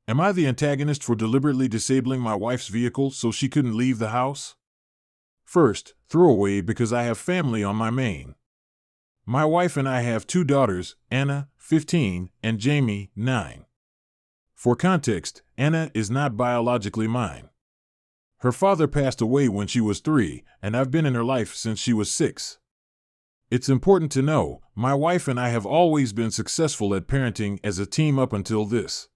Am I the antagonist for deliberately disabling my wife's vehicle so she couldn't leave the house? First, throwaway because I have family on my main. My wife and I have two daughters, Anna, 15, and Jamie, 9. For context, Anna is not biologically mine. Her father passed away when she was 3, and I've been in her life since she was 6. It's important to know, my wife and I have always been successful at parenting as a team up until this.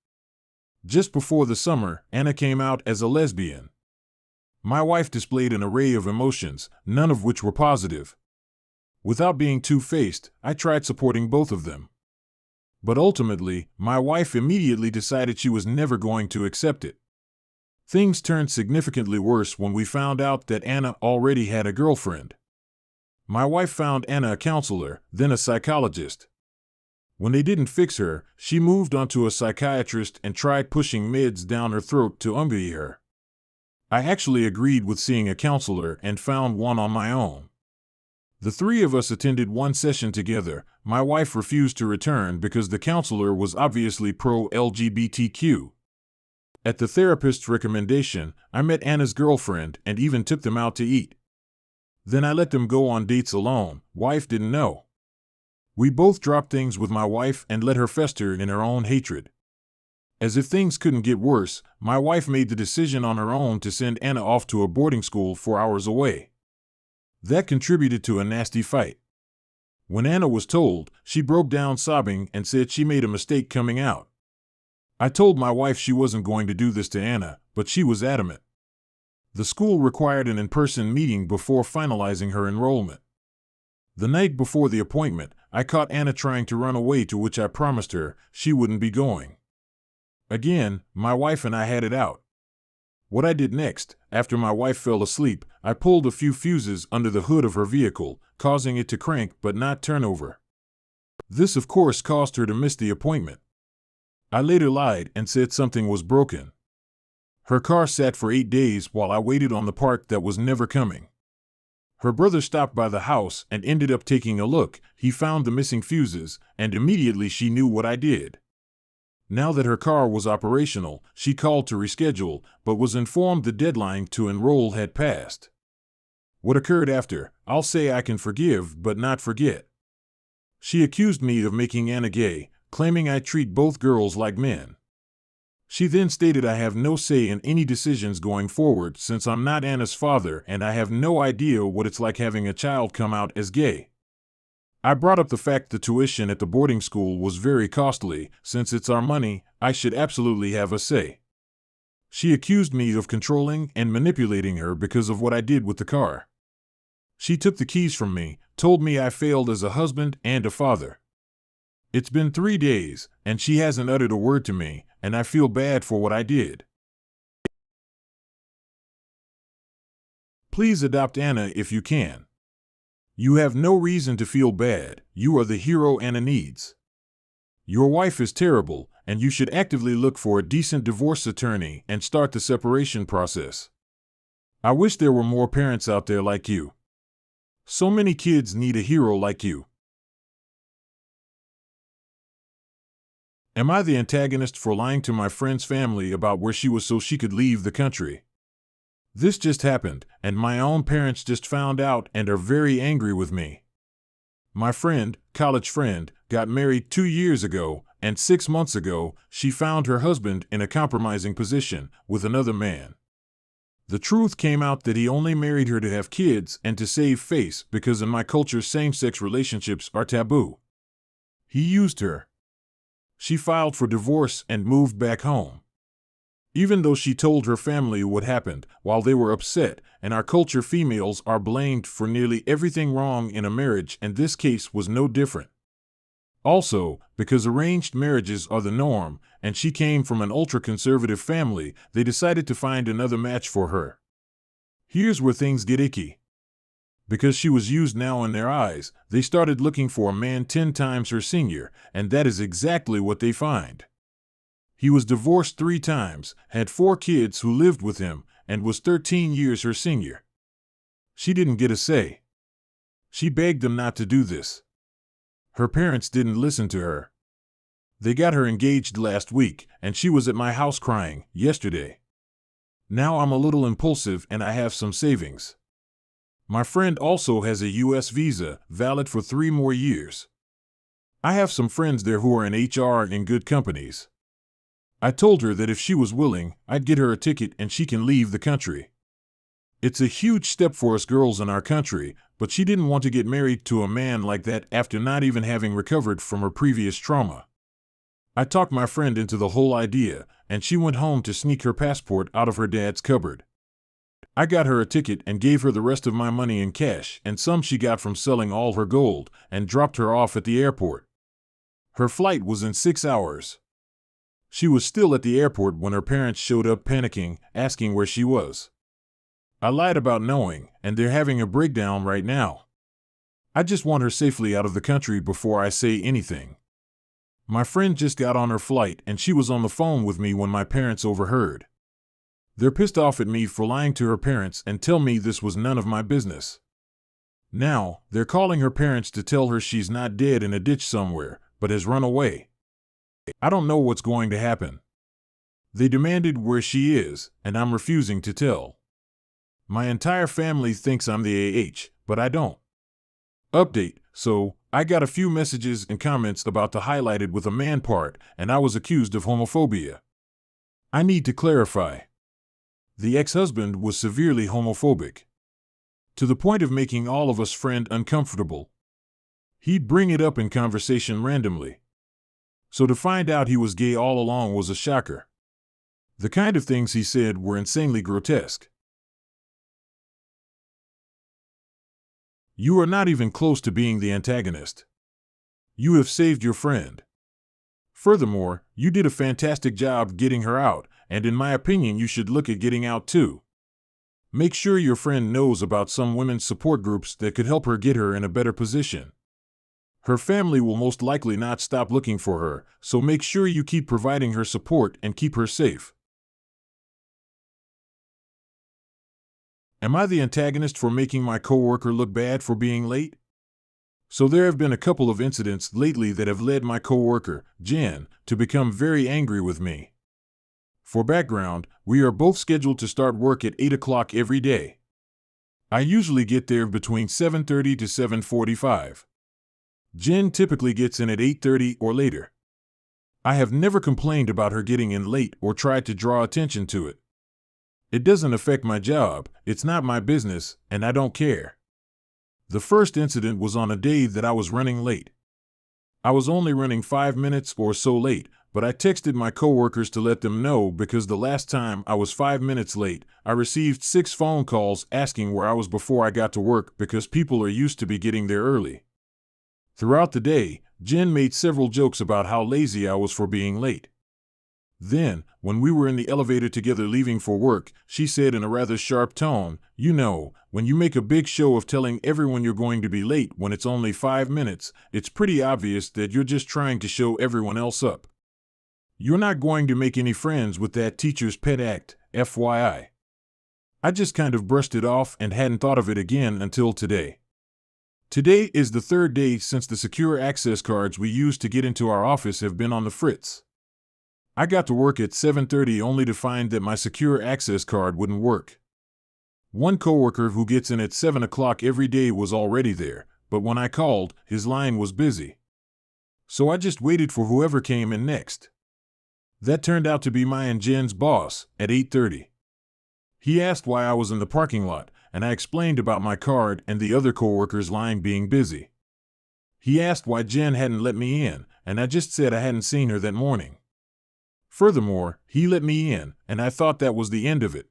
Just before the summer, Anna came out as a lesbian. My wife displayed an array of emotions, none of which were positive. Without being two-faced, I tried supporting both of them. But ultimately, my wife immediately decided she was never going to accept it. Things turned significantly worse when we found out that Anna already had a girlfriend. My wife found Anna a counselor, then a psychologist. When they didn't fix her, she moved on to a psychiatrist and tried pushing meds down her throat to unbee her. I actually agreed with seeing a counselor and found one on my own. The three of us attended one session together. My wife refused to return because the counselor was obviously pro-LGBTQ. At the therapist's recommendation, I met Anna's girlfriend and even took them out to eat. Then I let them go on dates alone. Wife didn't know. We both dropped things with my wife and let her fester in her own hatred. As if things couldn't get worse, my wife made the decision on her own to send Anna off to a boarding school 4 hours away. That contributed to a nasty fight. When Anna was told, she broke down sobbing and said she made a mistake coming out. I told my wife she wasn't going to do this to Anna, but she was adamant. The school required an in-person meeting before finalizing her enrollment. The night before the appointment, I caught Anna trying to run away, to which I promised her she wouldn't be going. Again, my wife and I had it out. What I did next, after my wife fell asleep, I pulled a few fuses under the hood of her vehicle, causing it to crank but not turn over. This, of course, caused her to miss the appointment. I later lied and said something was broken. Her car sat for 8 days while I waited on the part that was never coming. Her brother stopped by the house and ended up taking a look. He found the missing fuses, and immediately she knew what I did. Now that her car was operational, she called to reschedule, but was informed the deadline to enroll had passed. What occurred after, I'll say I can forgive but not forget. She accused me of making Anna gay, claiming I treat both girls like men. She then stated I have no say in any decisions going forward since I'm not Anna's father and I have no idea what it's like having a child come out as gay. I brought up the fact the tuition at the boarding school was very costly. Since it's our money, I should absolutely have a say. She accused me of controlling and manipulating her because of what I did with the car. She took the keys from me, told me I failed as a husband and a father. It's been 3 days, and she hasn't uttered a word to me, and I feel bad for what I did. Please adopt Anna if you can. You have no reason to feel bad. You are the hero Anna needs. Your wife is terrible, and you should actively look for a decent divorce attorney and start the separation process. I wish there were more parents out there like you. So many kids need a hero like you. Am I the antagonist for lying to my friend's family about where she was so she could leave the country? This just happened, and my own parents just found out and are very angry with me. My friend, college friend, got married 2 years ago, and 6 months ago, she found her husband in a compromising position with another man. The truth came out that he only married her to have kids and to save face because in my culture same-sex relationships are taboo. He used her. She filed for divorce and moved back home. Even though she told her family what happened, while they were upset, in our culture females are blamed for nearly everything wrong in a marriage, and this case was no different. Also, because arranged marriages are the norm, and she came from an ultra-conservative family, they decided to find another match for her. Here's where things get icky. Because she was used now in their eyes, they started looking for a man 10 times her senior, and that is exactly what they find. He was divorced 3 times, had 4 kids who lived with him, and was 13 years her senior. She didn't get a say. She begged them not to do this. Her parents didn't listen to her. They got her engaged last week, and she was at my house crying yesterday. Now I'm a little impulsive and I have some savings. My friend also has a U.S. visa, valid for 3 more years. I have some friends there who are in HR in good companies. I told her that if she was willing, I'd get her a ticket and she can leave the country. It's a huge step for us girls in our country, but she didn't want to get married to a man like that after not even having recovered from her previous trauma. I talked my friend into the whole idea, and she went home to sneak her passport out of her dad's cupboard. I got her a ticket and gave her the rest of my money in cash and some she got from selling all her gold, and dropped her off at the airport. Her flight was in 6 hours. She was still at the airport when her parents showed up panicking, asking where she was. I lied about knowing, and they're having a breakdown right now. I just want her safely out of the country before I say anything. My friend just got on her flight and she was on the phone with me when my parents overheard. They're pissed off at me for lying to her parents and tell me this was none of my business. Now, they're calling her parents to tell her she's not dead in a ditch somewhere, but has run away. I don't know what's going to happen. They demanded where she is, and I'm refusing to tell. My entire family thinks I'm the AH, but I don't. Update: so, I got a few messages and comments about the highlighted with a man part, and I was accused of homophobia. I need to clarify. The ex-husband was severely homophobic, to the point of making all of us friend uncomfortable. He'd bring it up in conversation randomly. So to find out he was gay all along was a shocker. The kind of things he said were insanely grotesque. You are not even close to being the antagonist. You have saved your friend. Furthermore, you did a fantastic job getting her out, and in my opinion you should look at getting out too. Make sure your friend knows about some women's support groups that could help her get her in a better position. Her family will most likely not stop looking for her, so make sure you keep providing her support and keep her safe. Am I the antagonist for making my coworker look bad for being late? So there have been a couple of incidents lately that have led my coworker, Jen, to become very angry with me. For background, we are both scheduled to start work at 8 o'clock every day. I usually get there between 7:30 to 7:45. Jen typically gets in at 8:30 or later. I have never complained about her getting in late or tried to draw attention to it. It doesn't affect my job, it's not my business, and I don't care. The first incident was on a day that I was running late. I was only running 5 minutes or so late, but I texted my coworkers to let them know because the last time I was 5 minutes late, I received 6 phone calls asking where I was before I got to work because people are used to be getting there early. Throughout the day, Jen made several jokes about how lazy I was for being late. Then, when we were in the elevator together leaving for work, she said in a rather sharp tone, "You know, when you make a big show of telling everyone you're going to be late when it's only 5 minutes, it's pretty obvious that you're just trying to show everyone else up. You're not going to make any friends with that teacher's pet act, FYI." I just kind of brushed it off and hadn't thought of it again until today. Today is the 3rd day since the secure access cards we use to get into our office have been on the fritz. I got to work at 7:30 only to find that my secure access card wouldn't work. One coworker who gets in at 7 o'clock every day was already there, but when I called, his line was busy. So I just waited for whoever came in next. That turned out to be my and Jen's boss at 8:30. He asked why I was in the parking lot, and I explained about my card and the other coworker's line being busy. He asked why Jen hadn't let me in, and I just said I hadn't seen her that morning. Furthermore, he let me in, and I thought that was the end of it.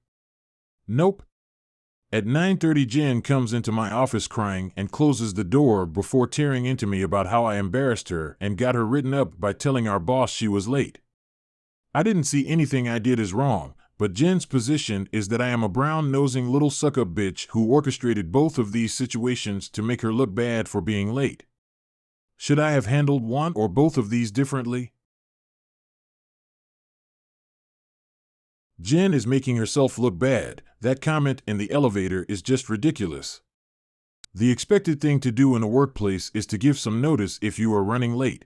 Nope. At 9:30, Jen comes into my office crying and closes the door before tearing into me about how I embarrassed her and got her written up by telling our boss she was late. I didn't see anything I did as wrong, but Jen's position is that I am a brown-nosing little suck-up bitch who orchestrated both of these situations to make her look bad for being late. Should I have handled one or both of these differently? Jen is making herself look bad. That comment in the elevator is just ridiculous. The expected thing to do in a workplace is to give some notice if you are running late.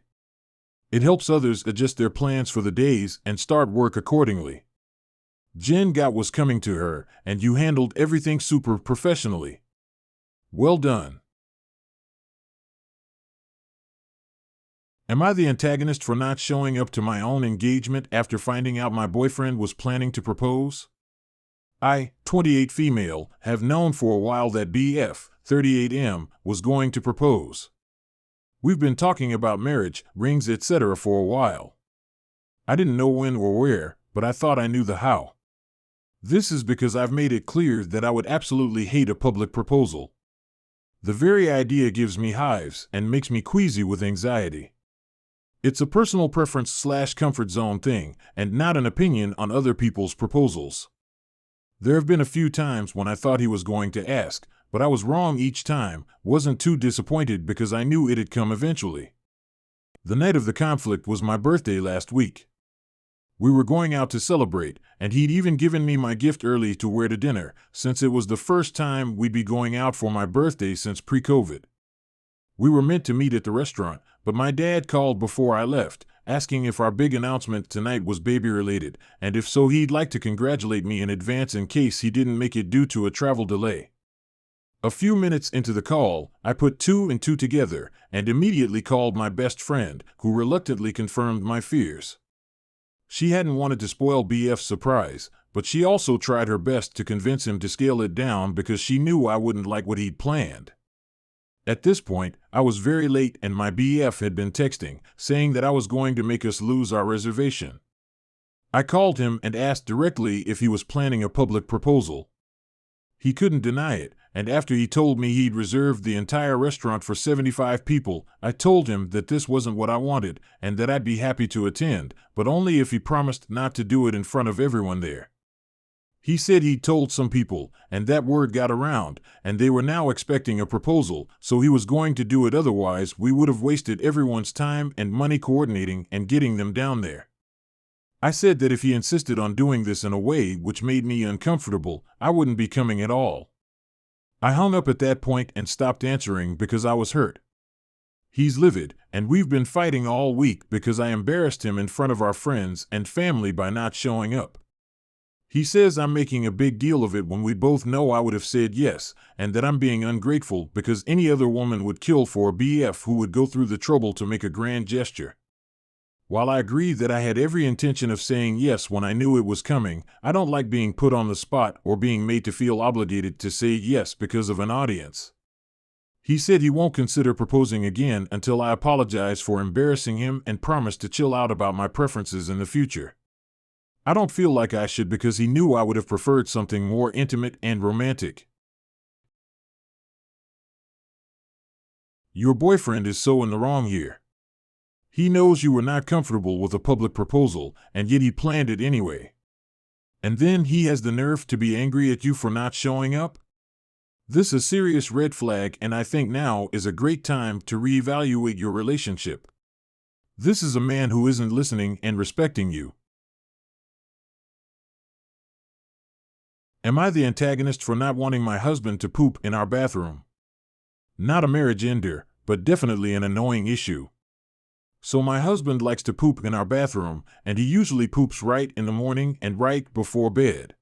It helps others adjust their plans for the days and start work accordingly. Jen got what's coming to her, and you handled everything super professionally. Well done. Am I the antagonist for not showing up to my own engagement after finding out my boyfriend was planning to propose? I, 28 female, have known for a while that BF, 38M, was going to propose. We've been talking about marriage, rings, etc. for a while. I didn't know when or where, but I thought I knew the how. This is because I've made it clear that I would absolutely hate a public proposal. The very idea gives me hives and makes me queasy with anxiety. It's a personal preference/comfort zone thing, and not an opinion on other people's proposals. There have been a few times when I thought he was going to ask, but I was wrong each time, wasn't too disappointed because I knew it'd come eventually. The night of the conflict was my birthday last week. We were going out to celebrate, and he'd even given me my gift early to wear to dinner, since it was the first time we'd be going out for my birthday since pre-COVID. We were meant to meet at the restaurant, but my dad called before I left, asking if our big announcement tonight was baby-related, and if so he'd like to congratulate me in advance in case he didn't make it due to a travel delay. A few minutes into the call, I put two and two together, and immediately called my best friend, who reluctantly confirmed my fears. She hadn't wanted to spoil BF's surprise, but she also tried her best to convince him to scale it down because she knew I wouldn't like what he'd planned. At this point, I was very late and my BF had been texting, saying that I was going to make us lose our reservation. I called him and asked directly if he was planning a public proposal. He couldn't deny it, and after he told me he'd reserved the entire restaurant for 75 people, I told him that this wasn't what I wanted and that I'd be happy to attend, but only if he promised not to do it in front of everyone there. He said he'd told some people, and that word got around, and they were now expecting a proposal, so he was going to do it, otherwise we would have wasted everyone's time and money coordinating and getting them down there. I said that if he insisted on doing this in a way which made me uncomfortable, I wouldn't be coming at all. I hung up at that point and stopped answering because I was hurt. He's livid, and we've been fighting all week because I embarrassed him in front of our friends and family by not showing up. He says I'm making a big deal of it when we both know I would have said yes, and that I'm being ungrateful because any other woman would kill for a BF who would go through the trouble to make a grand gesture. While I agree that I had every intention of saying yes when I knew it was coming, I don't like being put on the spot or being made to feel obligated to say yes because of an audience. He said he won't consider proposing again until I apologize for embarrassing him and promise to chill out about my preferences in the future. I don't feel like I should because he knew I would have preferred something more intimate and romantic. Your boyfriend is so in the wrong here. He knows you were not comfortable with a public proposal, and yet he planned it anyway. And then he has the nerve to be angry at you for not showing up? This is a serious red flag, and I think now is a great time to reevaluate your relationship. This is a man who isn't listening and respecting you. Am I the antagonist for not wanting my husband to poop in our bathroom? Not a marriage ender, but definitely an annoying issue. So my husband likes to poop in our bathroom, and he usually poops right in the morning and right before bed.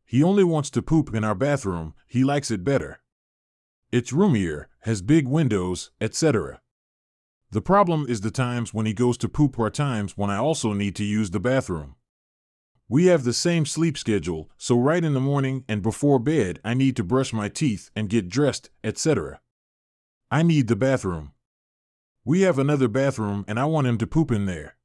He only wants to poop in our bathroom, he likes it better. It's roomier, has big windows, etc. The problem is the times when he goes to poop are times when I also need to use the bathroom. We have the same sleep schedule, so right in the morning and before bed I need to brush my teeth and get dressed, etc. I need the bathroom. We have another bathroom and I want him to poop in there.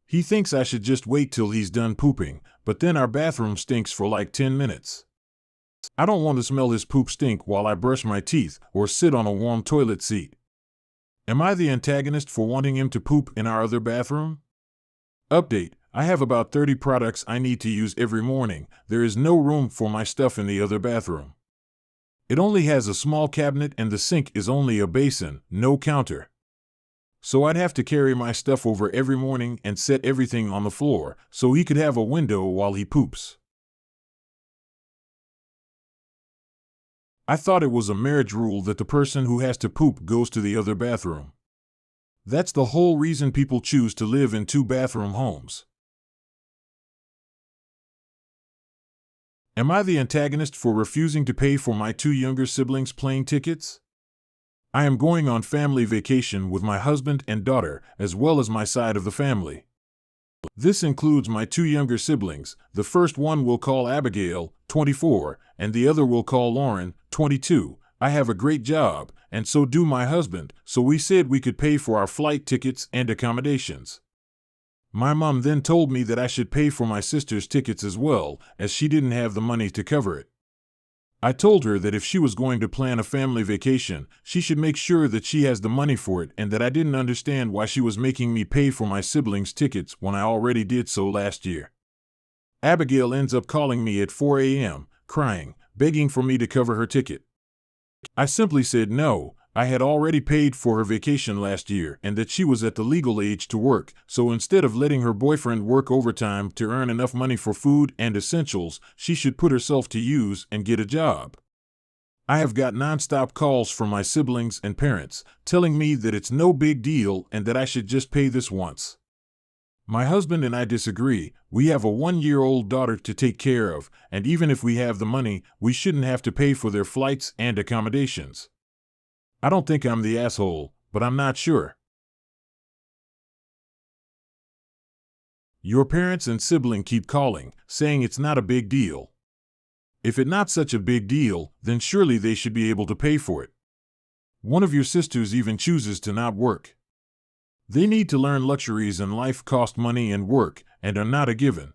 He thinks I should just wait till he's done pooping, but then our bathroom stinks for like 10 minutes. I don't want to smell his poop stink while I brush my teeth or sit on a warm toilet seat. Am I the antagonist for wanting him to poop in our other bathroom? Update: I have about 30 products I need to use every morning. There is no room for my stuff in the other bathroom. It only has a small cabinet and the sink is only a basin, no counter. So I'd have to carry my stuff over every morning and set everything on the floor so he could have a window while he poops. I thought it was a marriage rule that the person who has to poop goes to the other bathroom. That's the whole reason people choose to live in two-bathroom homes. Am I the antagonist for refusing to pay for my two younger siblings' plane tickets? I am going on family vacation with my husband and daughter, as well as my side of the family. This includes my two younger siblings. The first one we'll call Abigail, 24, and the other we'll call Lauren, 22. I have a great job, and so do my husband, so we said we could pay for our flight tickets and accommodations. My mom then told me that I should pay for my sister's tickets as well, as she didn't have the money to cover it. I told her that if she was going to plan a family vacation, she should make sure that she has the money for it, and that I didn't understand why she was making me pay for my siblings' tickets when I already did so last year. Abigail ends up calling me at 4 a.m., crying, begging for me to cover her ticket. I simply said no. I had already paid for her vacation last year and that she was at the legal age to work, so instead of letting her boyfriend work overtime to earn enough money for food and essentials, she should put herself to use and get a job. I have got nonstop calls from my siblings and parents telling me that it's no big deal and that I should just pay this once. My husband and I disagree. We have a 1-year-old daughter to take care of, and even if we have the money, we shouldn't have to pay for their flights and accommodations. I don't think I'm the asshole, but I'm not sure. Your parents and sibling keep calling, saying it's not a big deal. If it's not such a big deal, then surely they should be able to pay for it. One of your sisters even chooses to not work. They need to learn luxuries in life cost money and work, and are not a given.